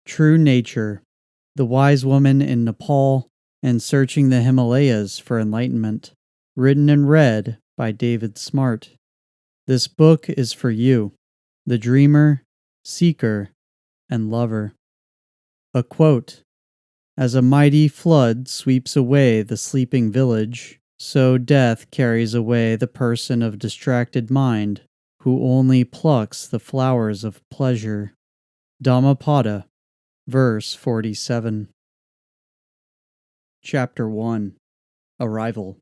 True Nature, The Wise Woman in Nepal, and Searching the Himalayas for Enlightenment, written and read by David Smart. This book is for you, the dreamer, seeker, and lover. A quote: As a mighty flood sweeps away the sleeping village, so death carries away the person of distracted mind who only plucks the flowers of pleasure. Dhammapada, verse 47. Chapter 1. Arrival.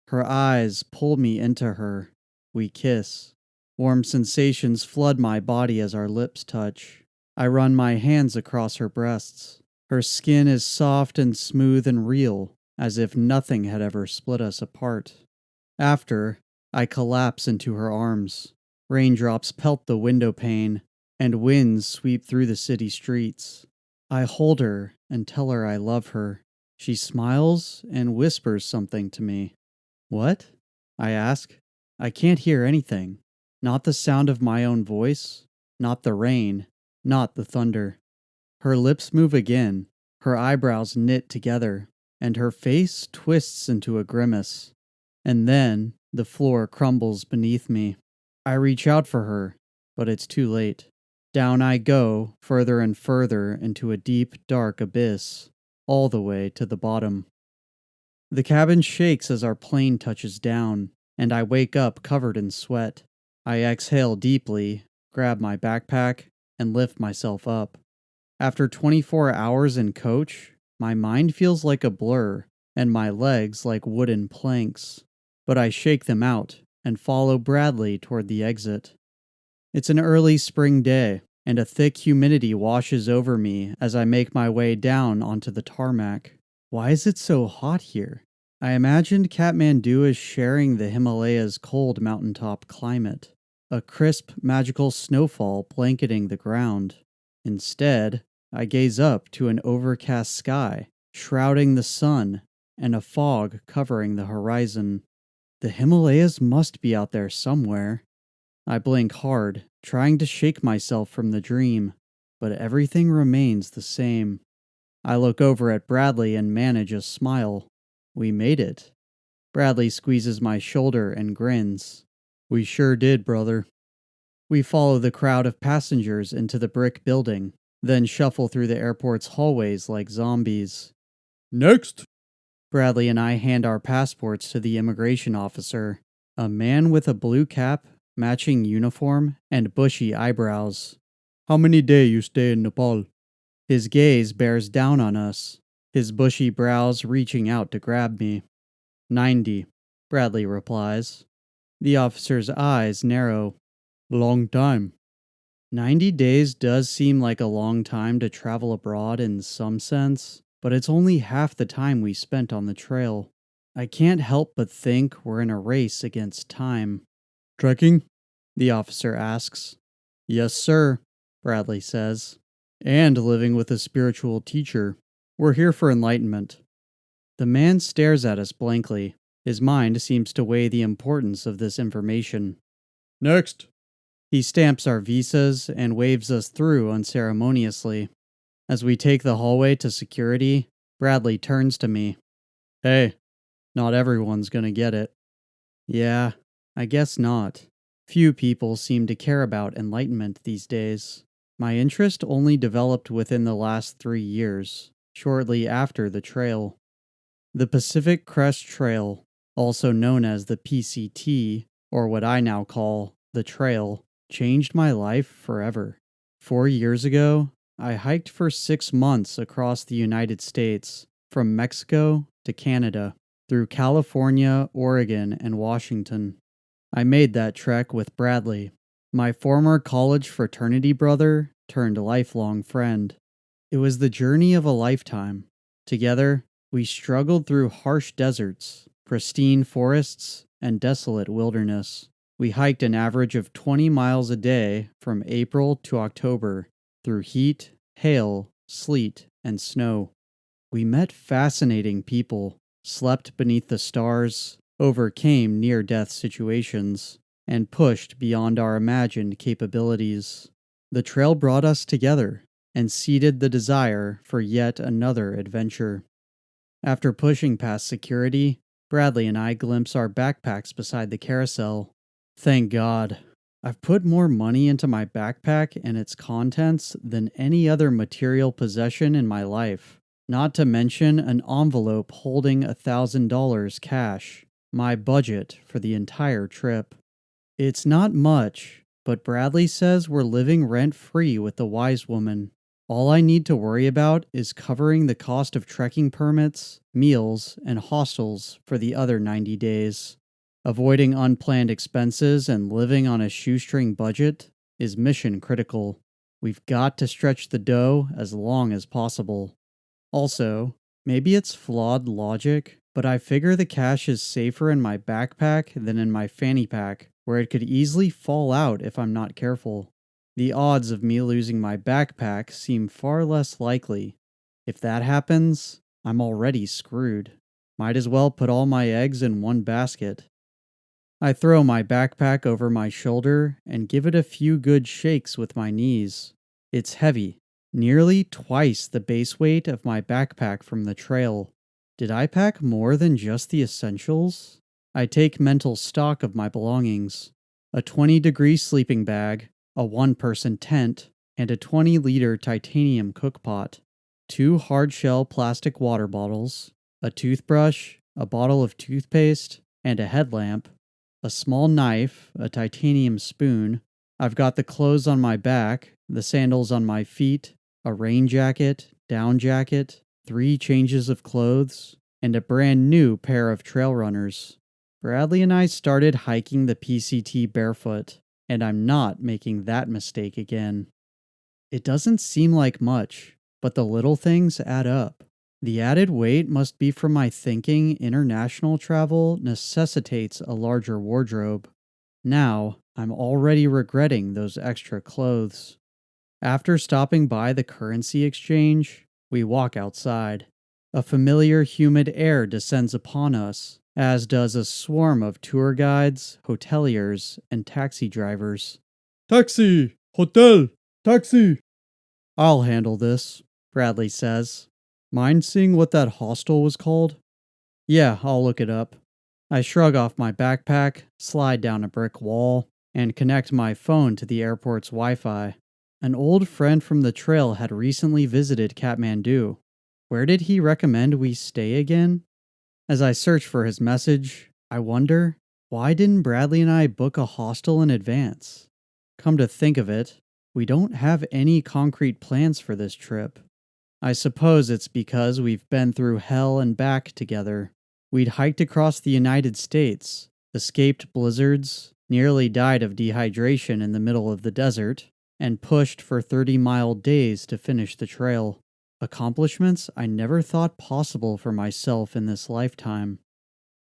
Her eyes pull me into her. We kiss. Warm sensations flood my body as our lips touch. I run my hands across her breasts. Her skin is soft and smooth and real, as if nothing had ever split us apart. After, I collapse into her arms. Raindrops pelt the window pane, and winds sweep through the city streets. I hold her and tell her I love her. She smiles and whispers something to me. What? I ask. I can't hear anything. Not the sound of my own voice, not the rain, not the thunder. Her lips move again, her eyebrows knit together, and her face twists into a grimace. And then the floor crumbles beneath me. I reach out for her, but it's too late. Down I go, further and further into a deep, dark abyss, all the way to the bottom. The cabin shakes as our plane touches down, and I wake up covered in sweat. I exhale deeply, grab my backpack, and lift myself up. After 24 hours in coach, my mind feels like a blur, and my legs like wooden planks. But I shake them out and follow Bradley toward the exit. It's an early spring day, and a thick humidity washes over me as I make my way down onto the tarmac. Why is it so hot here? I imagined Kathmandu as sharing the Himalayas' cold mountaintop climate, a crisp, magical snowfall blanketing the ground. Instead, I gaze up to an overcast sky, shrouding the sun, and a fog covering the horizon. The Himalayas must be out there somewhere. I blink hard, trying to shake myself from the dream, but everything remains the same. I look over at Bradley and manage a smile. We made it. Bradley squeezes my shoulder and grins. We sure did, brother. We follow the crowd of passengers into the brick building, then shuffle through the airport's hallways like zombies. Next! Bradley and I hand our passports to the immigration officer, a man with a blue cap, matching uniform, and bushy eyebrows. How many days you stay in Nepal? His gaze bears down on us, his bushy brows reaching out to grab me. 90, Bradley replies. The officer's eyes narrow. Long time. 90 days does seem like a long time to travel abroad in some sense, but it's only half the time we spent on the trail. I can't help but think we're in a race against time. Trekking? The officer asks. Yes, sir, Bradley says. And living with a spiritual teacher. We're here for enlightenment. The man stares at us blankly. His mind seems to weigh the importance of this information. Next. He stamps our visas and waves us through unceremoniously. As we take the hallway to security, Bradley turns to me. Hey, not everyone's gonna get it. Yeah, I guess not. Few people seem to care about enlightenment these days. My interest only developed within the last 3 years, shortly after the trail. The Pacific Crest Trail, also known as the PCT, or what I now call the Trail, changed my life forever. 4 years ago, I hiked for 6 months across the United States, from Mexico to Canada, through California, Oregon, and Washington. I made that trek with Bradley, my former college fraternity brother turned lifelong friend. It was the journey of a lifetime. Together, we struggled through harsh deserts, pristine forests, and desolate wilderness. We hiked an average of 20 miles a day from April to October, through heat, hail, sleet, and snow. We met fascinating people, slept beneath the stars, overcame near-death situations, and pushed beyond our imagined capabilities. The trail brought us together, and seeded the desire for yet another adventure. After pushing past security, Bradley and I glimpse our backpacks beside the carousel. Thank God. I've put more money into my backpack and its contents than any other material possession in my life, not to mention an envelope holding $1,000 cash, my budget for the entire trip. It's not much, but Bradley says we're living rent-free with the wise woman. All I need to worry about is covering the cost of trekking permits, meals, and hostels for the other 90 days. Avoiding unplanned expenses and living on a shoestring budget is mission critical. We've got to stretch the dough as long as possible. Also, maybe it's flawed logic, but I figure the cash is safer in my backpack than in my fanny pack, where it could easily fall out if I'm not careful. The odds of me losing my backpack seem far less likely. If that happens, I'm already screwed. Might as well put all my eggs in one basket. I throw my backpack over my shoulder and give it a few good shakes with my knees. It's heavy, nearly twice the base weight of my backpack from the trail. Did I pack more than just the essentials? I take mental stock of my belongings. A 20-degree sleeping bag, a one-person tent, and a 20-liter titanium cookpot. 2 hard-shell plastic water bottles, a toothbrush, a bottle of toothpaste, and a headlamp. A small knife, a titanium spoon. I've got the clothes on my back, the sandals on my feet, a rain jacket, down jacket, 3 changes of clothes, and a brand new pair of trail runners. Bradley and I started hiking the PCT barefoot, and I'm not making that mistake again. It doesn't seem like much, but the little things add up. The added weight must be from my thinking international travel necessitates a larger wardrobe. Now, I'm already regretting those extra clothes. After stopping by the currency exchange, we walk outside. A familiar humid air descends upon us, as does a swarm of tour guides, hoteliers, and taxi drivers. Taxi! Hotel! Taxi! I'll handle this, Bradley says. Mind seeing what that hostel was called? Yeah, I'll look it up. I shrug off my backpack, slide down a brick wall, and connect my phone to the airport's Wi-Fi. An old friend from the trail had recently visited Kathmandu. Where did he recommend we stay again? As I search for his message, I wonder, why didn't Bradley and I book a hostel in advance? Come to think of it, we don't have any concrete plans for this trip. I suppose it's because we've been through hell and back together. We'd hiked across the United States, escaped blizzards, nearly died of dehydration in the middle of the desert, and pushed for 30-mile days to finish the trail. Accomplishments I never thought possible for myself in this lifetime.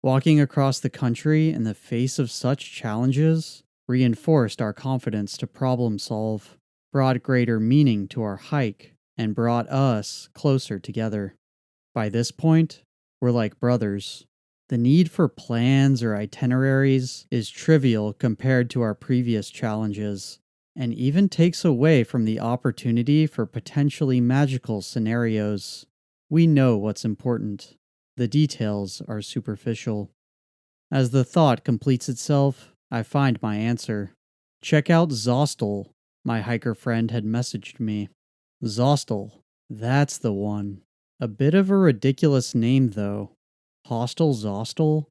Walking across the country in the face of such challenges reinforced our confidence to problem solve, brought greater meaning to our hike, and brought us closer together. By this point, we're like brothers. The need for plans or itineraries is trivial compared to our previous challenges, and even takes away from the opportunity for potentially magical scenarios. We know what's important. The details are superficial. As the thought completes itself, I find my answer. Check out Zostel, my hiker friend had messaged me. Zostel, that's the one. A bit of a ridiculous name, though. Hostel Zostel?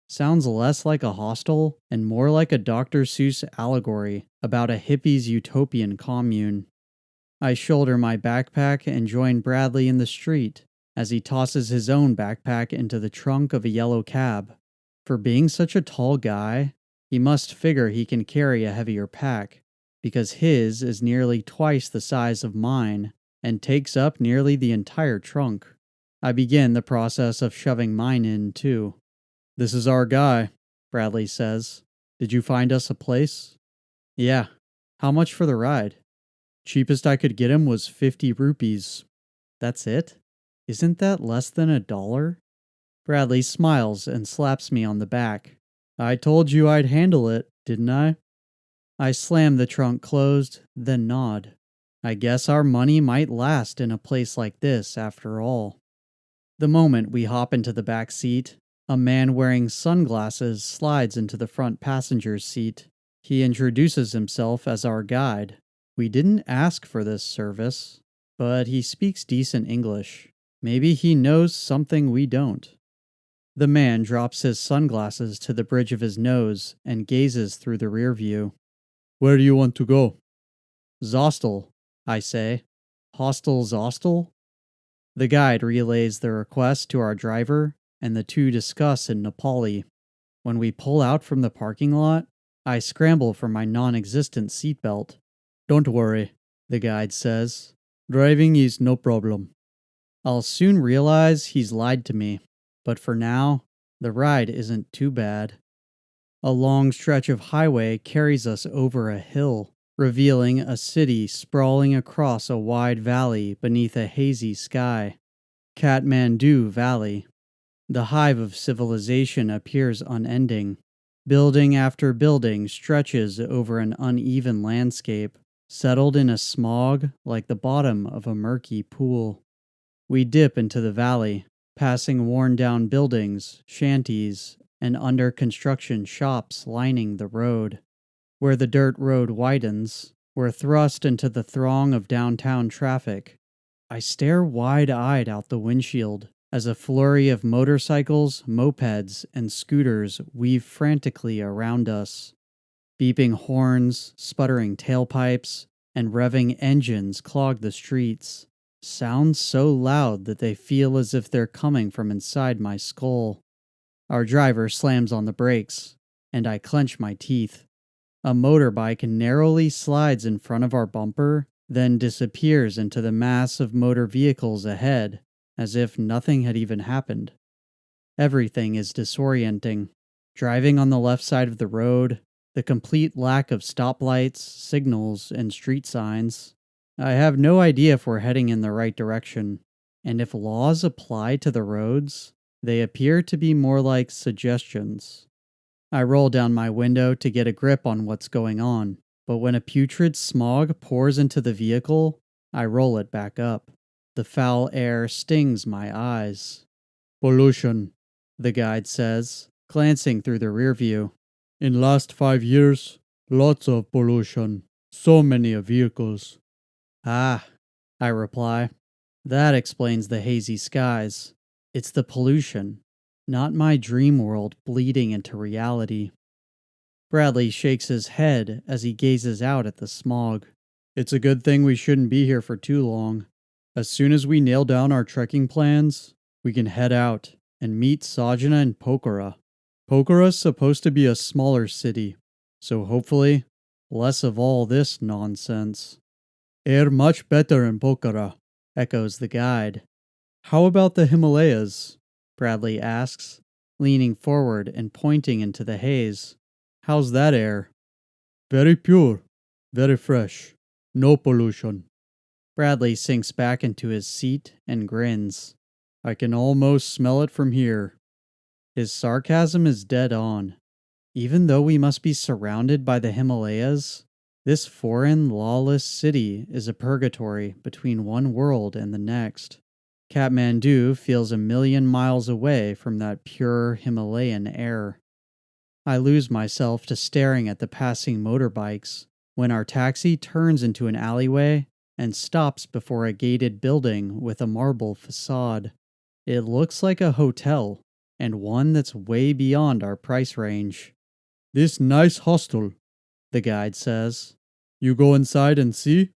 Sounds less like a hostel and more like a Dr. Seuss allegory about a hippie's utopian commune. I shoulder my backpack and join Bradley in the street as he tosses his own backpack into the trunk of a yellow cab. For being such a tall guy, he must figure he can carry a heavier pack, because his is nearly twice the size of mine and takes up nearly the entire trunk. I begin the process of shoving mine in, too. "This is our guy," Bradley says. "Did you find us a place?" "Yeah. How much for the ride?" "Cheapest I could get him was 50 rupees. "That's it? Isn't that less than $1? Bradley smiles and slaps me on the back. "I told you I'd handle it, didn't I?" I slam the trunk closed, then nod. I guess our money might last in a place like this after all. The moment we hop into the back seat, a man wearing sunglasses slides into the front passenger's seat. He introduces himself as our guide. We didn't ask for this service, but he speaks decent English. Maybe he knows something we don't. The man drops his sunglasses to the bridge of his nose and gazes through the rear view. Where do you want to go? Zostel, I say. Hostel Zostel? The guide relays the request to our driver, and the two discuss in Nepali. When we pull out from the parking lot, I scramble for my non-existent seatbelt. Don't worry, the guide says. Driving is no problem. I'll soon realize he's lied to me, but for now, the ride isn't too bad. A long stretch of highway carries us over a hill, revealing a city sprawling across a wide valley beneath a hazy sky. Kathmandu Valley. The hive of civilization appears unending. Building after building stretches over an uneven landscape, settled in a smog like the bottom of a murky pool. We dip into the valley, passing worn-down buildings, shanties, and under-construction shops lining the road. Where the dirt road widens, we're thrust into the throng of downtown traffic. I stare wide-eyed out the windshield as a flurry of motorcycles, mopeds, and scooters weave frantically around us. Beeping horns, sputtering tailpipes, and revving engines clog the streets. Sounds so loud that they feel as if they're coming from inside my skull. Our driver slams on the brakes, and I clench my teeth. A motorbike narrowly slides in front of our bumper, then disappears into the mass of motor vehicles ahead, as if nothing had even happened. Everything is disorienting. Driving on the left side of the road, the complete lack of stoplights, signals, and street signs. I have no idea if we're heading in the right direction, and if laws apply to the roads, they appear to be more like suggestions. I roll down my window to get a grip on what's going on, but when a putrid smog pours into the vehicle, I roll it back up. The foul air stings my eyes. Pollution, the guide says, glancing through the rear view. In last 5 years, lots of pollution. So many vehicles. Ah, I reply. That explains the hazy skies. It's the pollution, not my dream world bleeding into reality. Bradley shakes his head as he gazes out at the smog. It's a good thing we shouldn't be here for too long. As soon as we nail down our trekking plans, we can head out and meet Sajana in Pokhara. Pokhara's supposed to be a smaller city, so hopefully, less of all this nonsense. Air much better in Pokhara, echoes the guide. How about the Himalayas? Bradley asks, leaning forward and pointing into the haze. How's that air? Very pure, very fresh, no pollution. Bradley sinks back into his seat and grins. I can almost smell it from here. His sarcasm is dead on. Even though we must be surrounded by the Himalayas, this foreign, lawless city is a purgatory between one world and the next. Kathmandu feels 1,000,000 miles away from that pure Himalayan air. I lose myself to staring at the passing motorbikes when our taxi turns into an alleyway and stops before a gated building with a marble facade. It looks like a hotel, and one that's way beyond our price range. This nice hostel, the guide says. You go inside and see?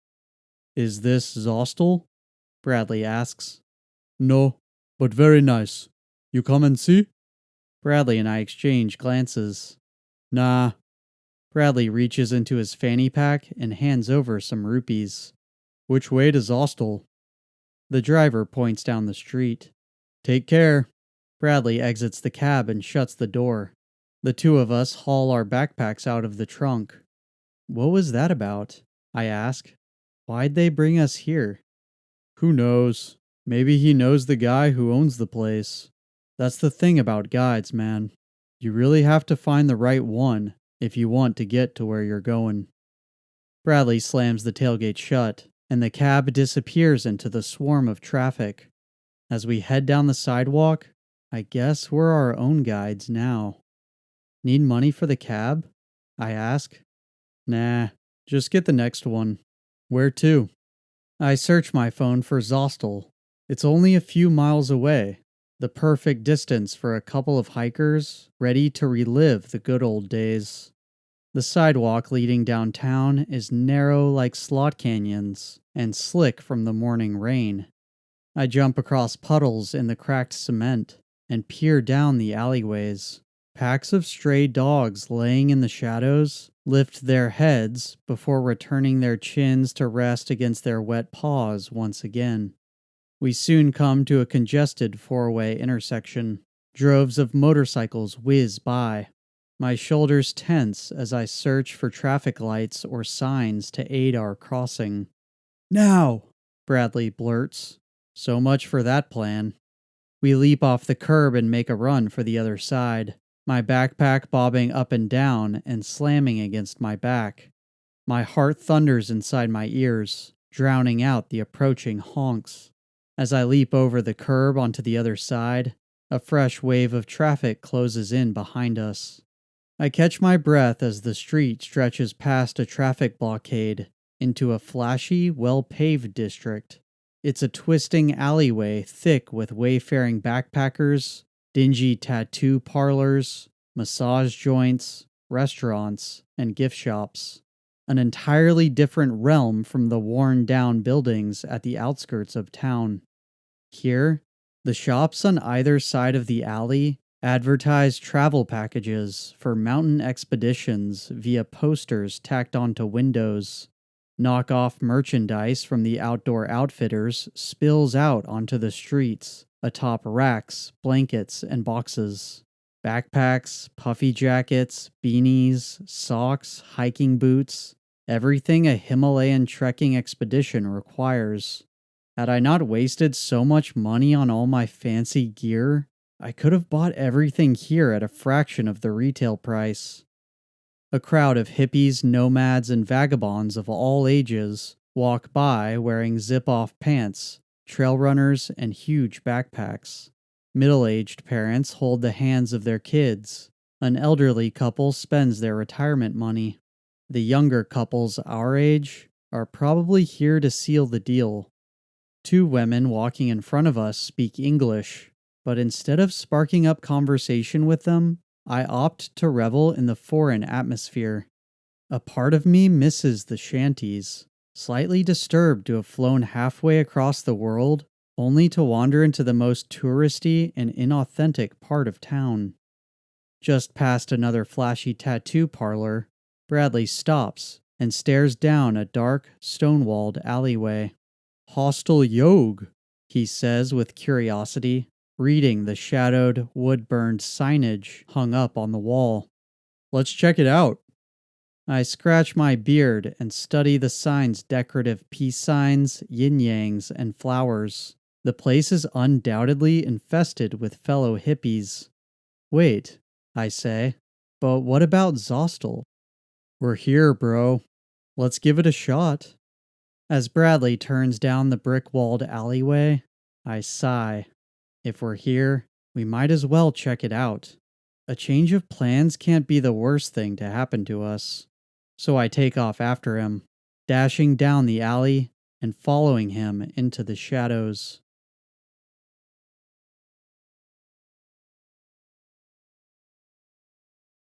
Is this Zostel? Bradley asks. No, but very nice. You come and see? Bradley and I exchange glances. Nah. Bradley reaches into his fanny pack and hands over some rupees. Which way to Zostel? The driver points down the street. Take care. Bradley exits the cab and shuts the door. The two of us haul our backpacks out of the trunk. What was that about? I ask. Why'd they bring us here? Who knows? Maybe he knows the guy who owns the place. That's the thing about guides, man. You really have to find the right one if you want to get to where you're going. Bradley slams the tailgate shut and the cab disappears into the swarm of traffic. As we head down the sidewalk, I guess we're our own guides now. Need money for the cab? I ask. Nah, just get the next one. Where to? I search my phone for Zostel. It's only a few miles away, the perfect distance for a couple of hikers ready to relive the good old days. The sidewalk leading downtown is narrow like slot canyons and slick from the morning rain. I jump across puddles in the cracked cement and peer down the alleyways. Packs of stray dogs laying in the shadows lift their heads before returning their chins to rest against their wet paws once again. We soon come to a congested four-way intersection. Droves of motorcycles whiz by. My shoulders tense as I search for traffic lights or signs to aid our crossing. Now, Bradley blurts. So much for that plan. We leap off the curb and make a run for the other side, my backpack bobbing up and down and slamming against my back. My heart thunders inside my ears, drowning out the approaching honks. As I leap over the curb onto the other side, a fresh wave of traffic closes in behind us. I catch my breath as the street stretches past a traffic blockade into a flashy, well-paved district. It's a twisting alleyway thick with wayfaring backpackers, dingy tattoo parlors, massage joints, restaurants, and gift shops. An entirely different realm from the worn-down buildings at the outskirts of town. Here, the shops on either side of the alley advertise travel packages for mountain expeditions via posters tacked onto windows. Knockoff merchandise from the outdoor outfitters spills out onto the streets, atop racks, blankets, and boxes. Backpacks, puffy jackets, beanies, socks, hiking boots, everything a Himalayan trekking expedition requires. Had I not wasted so much money on all my fancy gear, I could have bought everything here at a fraction of the retail price. A crowd of hippies, nomads, and vagabonds of all ages walk by wearing zip-off pants, trail runners, and huge backpacks. Middle-aged parents hold the hands of their kids. An elderly couple spends their retirement money. The younger couples our age are probably here to seal the deal. Two women walking in front of us speak English, but instead of sparking up conversation with them, I opt to revel in the foreign atmosphere. A part of me misses the shanties, slightly disturbed to have flown halfway across the world, only to wander into the most touristy and inauthentic part of town. Just past another flashy tattoo parlor, Bradley stops and stares down a dark, stone-walled alleyway. Hostel Yog, he says with curiosity, reading the shadowed, wood-burned signage hung up on the wall. Let's check it out. I scratch my beard and study the sign's decorative peace signs, yin-yangs, and flowers. The place is undoubtedly infested with fellow hippies. Wait, I say, but what about Zostel? We're here, bro. Let's give it a shot. As Bradley turns down the brick-walled alleyway, I sigh. If we're here, we might as well check it out. A change of plans can't be the worst thing to happen to us. So I take off after him, dashing down the alley and following him into the shadows.